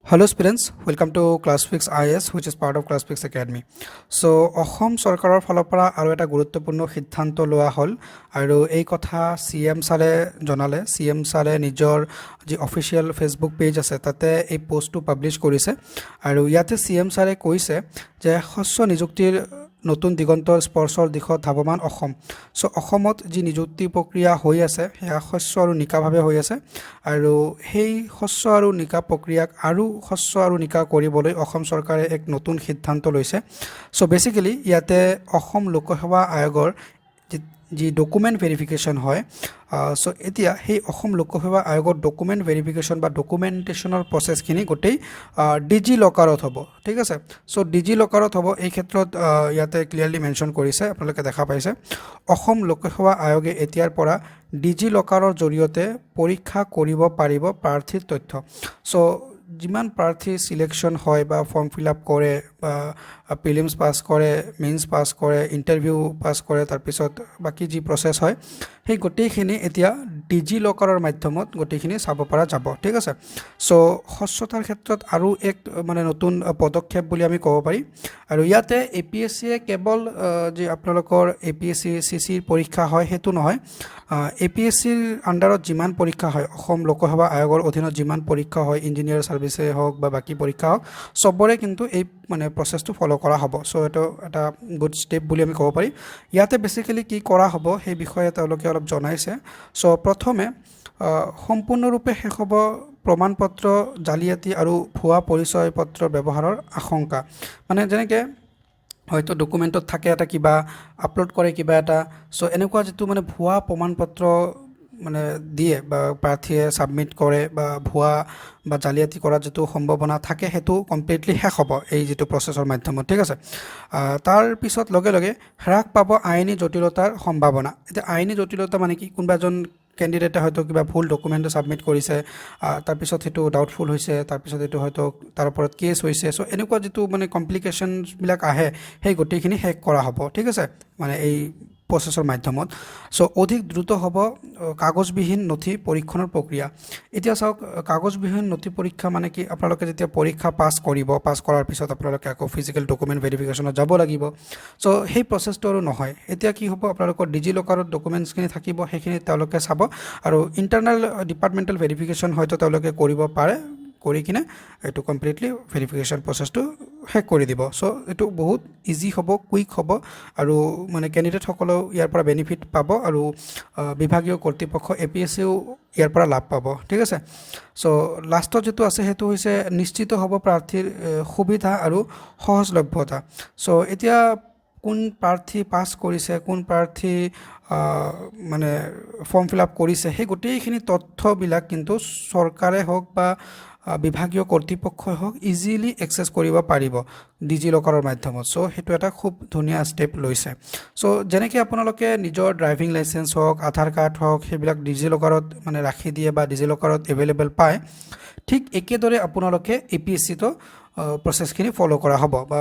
Hello students, welcome to ClassFix IS which is part of ClassFix Academy. So Assam চৰকাৰৰ ফালৰ পৰা আৰু এটা গুৰুত্বপূৰ্ণ সিদ্ধান্ত লোৱা হ'ল আৰু এই কথা CM ছাৰে জনালে। CM ছাৰে নিজৰ যি অফিচিয়েল ফেসবুক পেজ আছে তাতে এই পোষ্টটো পাবলিশ কৰিছে আৰু ইয়াতে CM ছাৰে কৈছে যে শস্য নিযুক্তিৰ নতুন দিগন্তৰ স্পৰ্শৰ দিশত ধাৱমান অসম। সো অসমত যি নিযুক্তি প্ৰক্ৰিয়া হৈ আছে সেয়া শস্য আৰু নিকাভাৱে হৈ আছে আৰু সেই শস্য আৰু নিকা প্ৰক্ৰিয়াক আৰু শস্য আৰু নিকা কৰিবলৈ অসম চৰকাৰে এক নতুন সিদ্ধান্ত লৈছে। সো বেসিক্যালি ইয়াতে অসম লোকসেৱা আয়োগৰ যি ডকুমেণ্ট ভেৰিফিকেশ্যন হয় সো এতিয়া সেই অসম লোকসেৱা আয়োগৰ ডকুমেণ্ট ভেৰিফিকেশ্যন বা ডকুমেণ্টেশ্যনৰ প্ৰচেছখিনি গোটেই ডিজি লকাৰত হ'ব। ঠিক আছে, সো ডিজি লকাৰত হ'ব। এই ক্ষেত্ৰত ইয়াতে ক্লিয়াৰলি মেনশ্যন কৰিছে, আপোনালোকে দেখা পাইছে অসম লোকসেৱা আয়োগে এতিয়াৰ পৰা ডিজি লকাৰৰ জৰিয়তে পৰীক্ষা কৰিব পাৰিব প্ৰাৰ্থীৰ তথ্য। সো যিমান প্ৰাৰ্থী সিলেকশ্যন হয় বা ফৰ্ম ফিল আপ কৰে বা প্ৰিলিমছ পাছ কৰে, মেইনছ পাছ কৰে, ইণ্টাৰভিউ পাছ কৰে, তাৰপিছত বাকী যি প্ৰচেছ হয় সেই গোটেইখিনি এতিয়া ডিজি লকাৰৰ মাধ্যমত গোটেইখিনি চাব পৰা যাব। ঠিক আছে, সো স্বচ্ছতাৰ ক্ষেত্ৰত আৰু এক মানে নতুন পদক্ষেপ বুলি আমি ক'ব পাৰি। আৰু ইয়াতে APSCয়ে কেৱল যি আপোনালোকৰ APSC CCৰ পৰীক্ষা হয় সেইটো নহয়, APSCৰ আণ্ডাৰত যিমান পৰীক্ষা হয়, অসম লোকসেৱা আয়োগৰ অধীনত যিমান পৰীক্ষা হয়, ইঞ্জিনিয়াৰ ছাৰ্ভিচে হওক বা বাকী পৰীক্ষা হওক, চবৰে কিন্তু এই মানে প্ৰচেছটো ফ'ল' কৰা হ'ব। সো এইটো এটা গুড ষ্টেপ বুলি আমি ক'ব পাৰি। ইয়াতে বেচিকেলি কি কৰা হ'ব সেই বিষয়ে তেওঁলোকে অলপ জনাইছে। সো প্ৰথমে সম্পূৰ্ণৰূপে শেষ হ'ব প্ৰমাণপত্ৰ জালিয়াতি আৰু ভুৱা পৰিচয় পত্ৰ ব্যৱহাৰৰ আশংকা। মানে যেনেকৈ হয়তো ডকুমেণ্টত থাকে এটা কিবা আপলোড কৰে কিবা এটা, সো এনেকুৱা যিটো মানে ভুৱা প্ৰমাণপত্ৰ মানে দিয়ে বা প্ৰাৰ্থীয়ে ছাবমিট কৰে বা ভুৱা বা জালিয়াতি কৰাৰ যিটো সম্ভাৱনা থাকে সেইটো কমপ্লিটলি শেষ হ'ব এই যিটো প্ৰচেছৰ মাধ্যমত। ঠিক আছে, তাৰ পিছত লগে লগে হ্ৰাস পাব আইনী জটিলতাৰ সম্ভাৱনা। এতিয়া আইনী জটিলতা মানে কি, কোনোবা এজন কেণ্ডিডেটে হয়তো কিবা ভুল ডকুমেণ্ট ছাবমিট কৰিছে, তাৰপিছত সেইটো ডাউটফুল হৈছে, তাৰপিছত এইটো হয়তো তাৰ ওপৰত কেছ হৈছে। চ' এনেকুৱা যিটো মানে কমপ্লিকেশ্যনছবিলাক আহে সেই গোটেইখিনি শেষ কৰা হ'ব। ঠিক আছে, মানে এই প্ৰচেছৰ মাধ্যমত। চ' অধিক দ্ৰুত হ'ব কাগজবিহীন নথি পৰীক্ষণৰ প্ৰক্ৰিয়া। এতিয়া চাওক, কাগজবিহীন নথি পৰীক্ষা মানে কি, আপোনালোকে যেতিয়া পৰীক্ষা পাছ কৰিব, পাছ কৰাৰ পিছত আপোনালোকে আকৌ ফিজিকেল ডকুমেণ্ট ভেৰিফিকেশ্যনত যাব লাগিব। চ' সেই প্ৰচেছটো আৰু নহয়। এতিয়া কি হ'ব, আপোনালোকৰ ডিজি লকাৰত ডকুমেণ্টছখিনি থাকিব, সেইখিনি তেওঁলোকে চাব আৰু ইণ্টাৰনেল ডিপাৰ্টমেণ্টেল ভেৰিফিকেশ্যন হয়তো তেওঁলোকে কৰিব পাৰে, কৰি কিনে এইটো কমপ্লিটলি ভেৰিফিকেশ্যন প্ৰচেছটো শেষ কৰি দিব। চ' এইটো বহুত ইজি হ'ব, কুইক হ'ব আৰু মানে কেণ্ডিডেটসকলেও ইয়াৰ পৰা বেনিফিট পাব আৰু বিভাগীয় কৰ্তৃপক্ষ APSCয়েও ইয়াৰ পৰা লাভ পাব। ঠিক আছে, চ' লাষ্টত যিটো আছে সেইটো হৈছে নিশ্চিত হ'ব প্ৰাৰ্থীৰ সুবিধা আৰু সহজলভ্যতা। চ' এতিয়া কোন প্ৰাৰ্থী পাছ কৰিছে, কোন প্ৰাৰ্থী মানে ফৰ্ম ফিল আপ কৰিছে, সেই গোটেইখিনি তথ্যবিলাক কিন্তু চৰকাৰে হওক বা বিভাগীয় কৰ্তৃপক্ষই হওক ইজিলি এক্সেছ কৰিব পাৰিব ডিজি লকাৰৰ মাধ্যমত। চ' সেইটো এটা খুব ধুনীয়া ষ্টেপ লৈছে। চ' যেনেকৈ আপোনালোকে নিজৰ ড্ৰাইভিং লাইচেঞ্চ হওক, আধাৰ কাৰ্ড হওক, সেইবিলাক ডিজি লকাৰত মানে ৰাখি দিয়ে বা ডিজি লকাৰত এভেইলেবল পায়, ঠিক একেদৰে আপোনালোকে APSCতো প্ৰচেছখিনি ফ'ল' কৰা হ'ব বা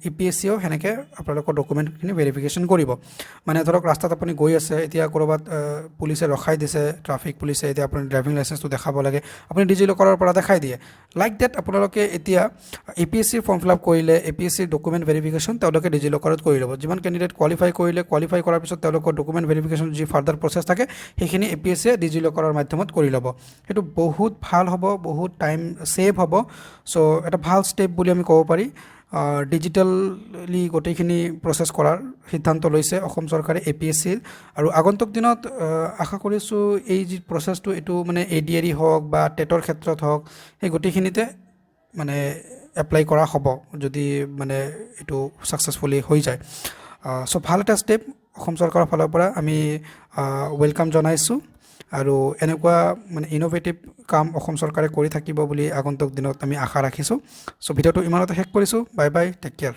APSCয়েও সেনেকৈ আপোনালোকৰ ডকুমেণ্টখিনি ভেৰিফিকেশ্যন কৰিব। মানে ধৰক ৰাস্তাত আপুনি গৈ আছে, এতিয়া ক'ৰবাত পুলিচে ৰখাই দিছে, ট্ৰাফিক পুলিচে, এতিয়া আপুনি ড্ৰাইভিং লাইচেঞ্চটো দেখাব লাগে, আপুনি ডিজি লকাৰৰ পৰা দেখাই দিয়ে। লাইক ডেট আপোনালোকে এতিয়া APSCৰ ফৰ্ম ফিল আপ কৰিলে, APSCৰ ডকুমেণ্ট ভেৰিফিকেশ্যন তেওঁলোকে ডিজি লকাৰত কৰি ল'ব। যিমান কেণ্ডিডেট কোৱালিফাই কৰিলে, কোৱালিফাই কৰাৰ পিছত তেওঁলোকৰ ডকুমেণ্ট ভেৰিফিকেশ্যন যি ফাৰ্ডাৰ প্ৰচেছ থাকে সেইখিনি APSCয়ে ডিজি লকাৰৰ মাধ্যমত কৰি ল'ব। সেইটো বহুত ভাল হ'ব, বহুত টাইম ছেভ হ'ব। চ' এটা ভাল ষ্টেপ বুলি আমি ক'ব পাৰি। ডিজিটেলি গোটেইখিনি প্ৰচেছ কৰাৰ সিদ্ধান্ত লৈছে অসম চৰকাৰে APSCৰ। আৰু আগন্তুক দিনত আশা কৰিছোঁ এই যি প্ৰচেছটো এইটো মানে ADRE হওক বা টেটৰ ক্ষেত্ৰত হওক, সেই গোটেইখিনিতে মানে এপ্লাই কৰা হ'ব যদি মানে এইটো ছাকচেছফুলি হৈ যায়। চ' ভাল এটা ষ্টেপ অসম চৰকাৰৰ ফালৰ পৰা আমি ৱেলকাম জনাইছোঁ আৰু এনেকুৱা মানে ইন'ভেটিভ কাম অসম চৰকাৰে কৰি থাকিব বুলি আগন্তুক দিনত আমি আশা ৰাখিছোঁ। চ' ভিডিঅ'টো ইমানতে শেষ কৰিছোঁ। Bye bye, take care.